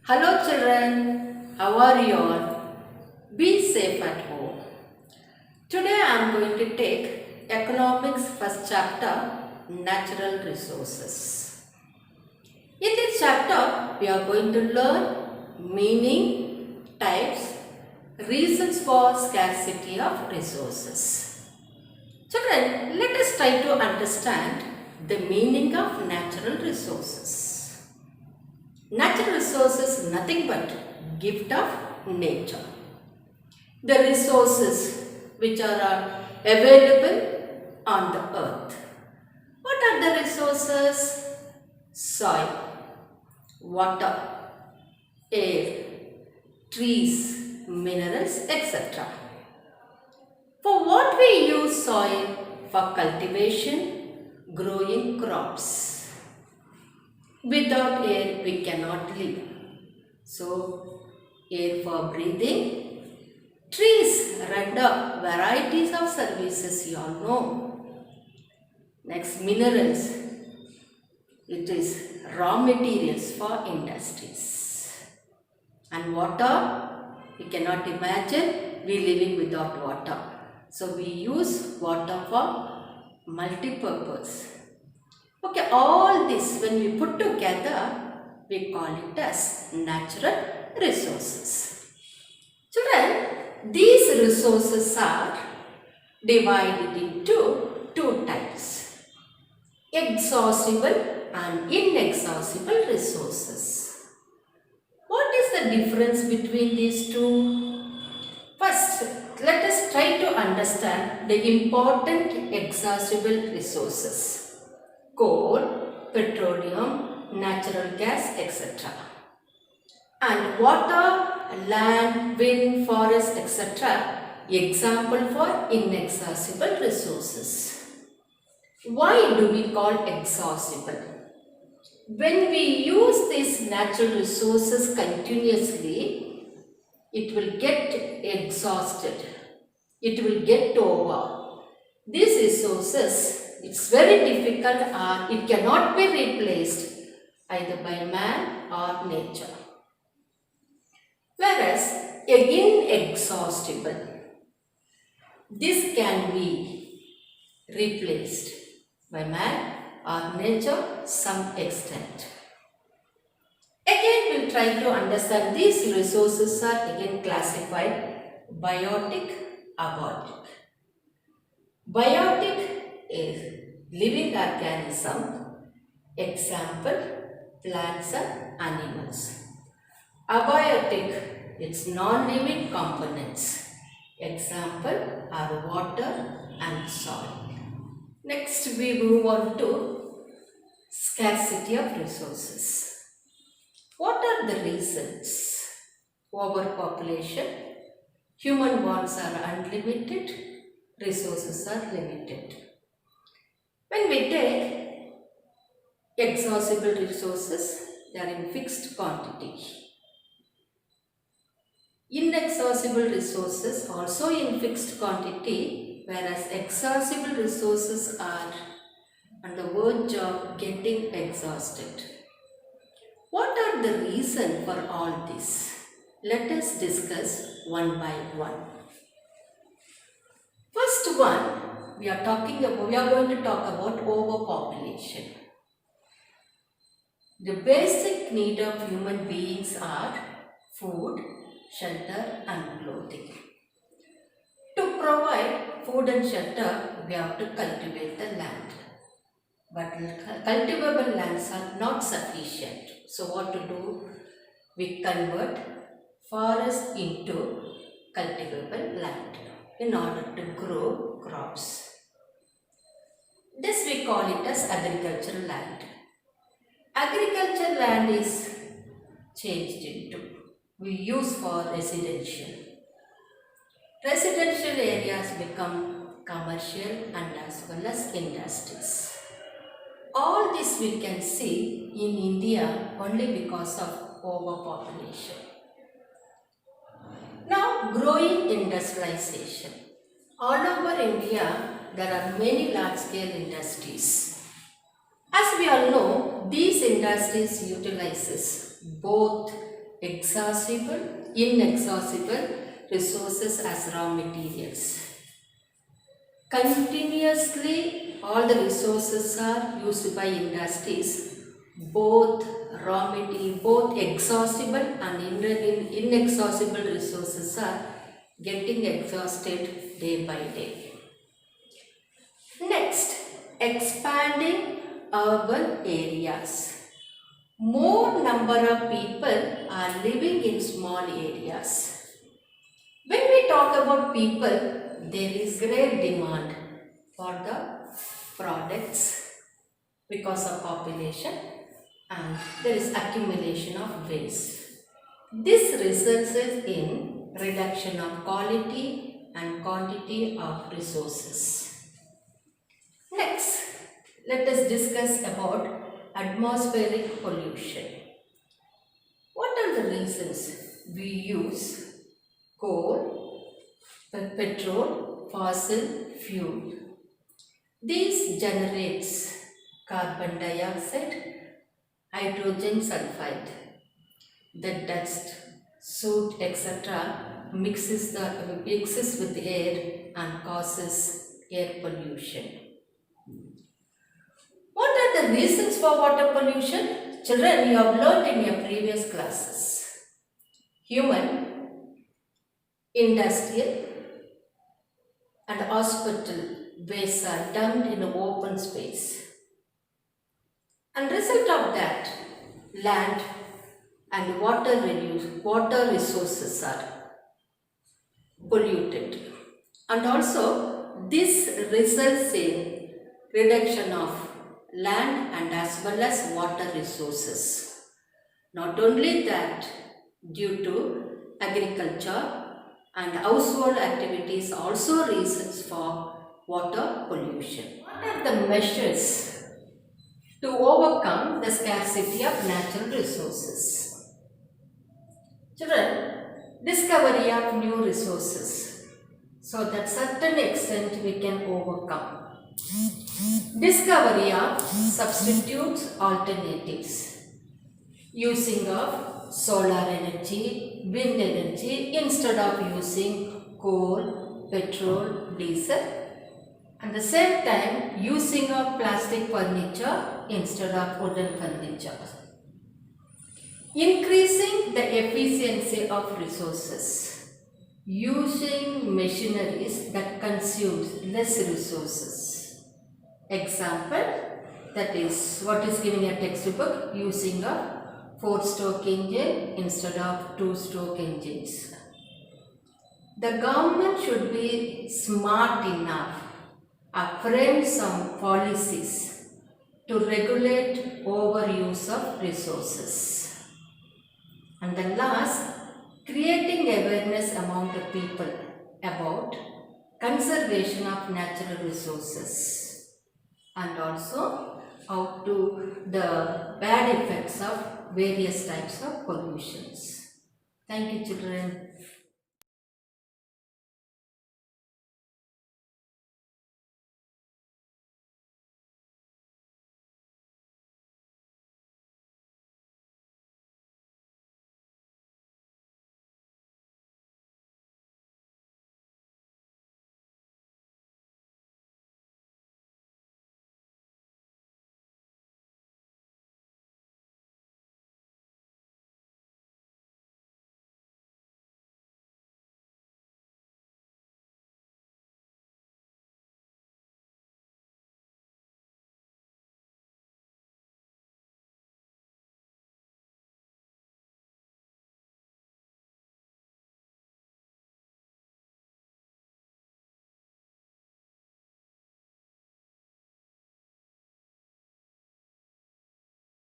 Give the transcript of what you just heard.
Hello children, how are you all? Be safe at home. Today I am going to take economics first chapter, natural resources. In this chapter we are going to learn meaning, types, reasons for scarcity of resources. Children, let us try to understand the meaning of natural resources. Natural resources is nothing but gift of nature. The resources which are available on the earth. What are the resources? Soil, water, air, trees, minerals, etc. For what we use soil? For cultivation, growing crops. Without air we cannot live. So, air for breathing. Trees render varieties of services, you all know. Next, minerals. It is raw materials for industries. And water, we cannot imagine we living without water. So, we use water for multi-purpose. Okay, all this when we put together, we call it as natural resources. Children, these resources are divided into two types, exhaustible and inexhaustible resources. What is the difference between these two? First, let us try to understand the important exhaustible resources. Coal, petroleum, natural gas, etc. And water, land, wind, forest, etc. Example for inexhaustible resources. Why do we call exhaustible? When we use these natural resources continuously, it will get exhausted. It will get over. These resources, it's very difficult or it cannot be replaced either by man or nature. Whereas inexhaustible, this can be replaced by man or nature some extent. Again, we'll try to understand these resources are again classified biotic, abiotic. Biotic is living organism, example plants and animals. Abiotic, it's non-living components, example are water and soil. Next we move on to scarcity of resources. What are the reasons? Overpopulation, human wants are unlimited, resources are limited. When we take exhaustible resources, they are in fixed quantity. Inexhaustible resources also in fixed quantity, whereas exhaustible resources are on the verge of getting exhausted. What are the reasons for all this? Let us discuss one by one. First one, we are going to talk about overpopulation. The basic need of human beings are food, shelter and clothing. To provide food and shelter, we have to cultivate the land. But cultivable lands are not sufficient. So what to do? We convert forest into cultivable land in order to grow crops. This we call it as agricultural land. Agricultural land is changed into, we use for residential. Residential areas become commercial and as well as industries. All this we can see in India only because of overpopulation. Now, growing industrialization. All over India, there are many large-scale industries. As we all know, these industries utilizes both exhaustible, inexhaustible resources as raw materials. Continuously, all the resources are used by industries, both both exhaustible and inexhaustible resources are getting exhausted day by day. Next, expanding urban areas. More number of people are living in small areas. When we talk about people, there is great demand for the products because of population and there is accumulation of waste. This results in reduction of quality and quantity of resources. Next, let us discuss about atmospheric pollution. What are the reasons we use coal, petrol, fossil fuel? These generates carbon dioxide, hydrogen sulfide. The dust, soot, etc. mixes with air and causes air pollution. What are the reasons for water pollution? Children, you have learnt in your previous classes. Human, industrial and hospital wastes are dumped in an open space. And result of that, land and water resources are polluted. And also, this results in reduction of land and as well as water resources. Not only that, due to agriculture and household activities also reasons for water pollution. What are the measures to overcome the scarcity of natural resources? Children, discovery of new resources so that certain extent we can overcome. Discovery of substitutes, alternatives. Using of solar energy, wind energy instead of using coal, petrol, diesel. At the same time, using of plastic furniture instead of wooden furniture. Increasing the efficiency of resources. Using machineries that consumes less resources. Example, that is what is given in a textbook, using a 4-stroke engine instead of 2-stroke engines. The government should be smart enough to frame some policies to regulate overuse of resources. And the last, creating awareness among the people about conservation of natural resources and also how to the bad effects of various types of pollutions. Thank you, children.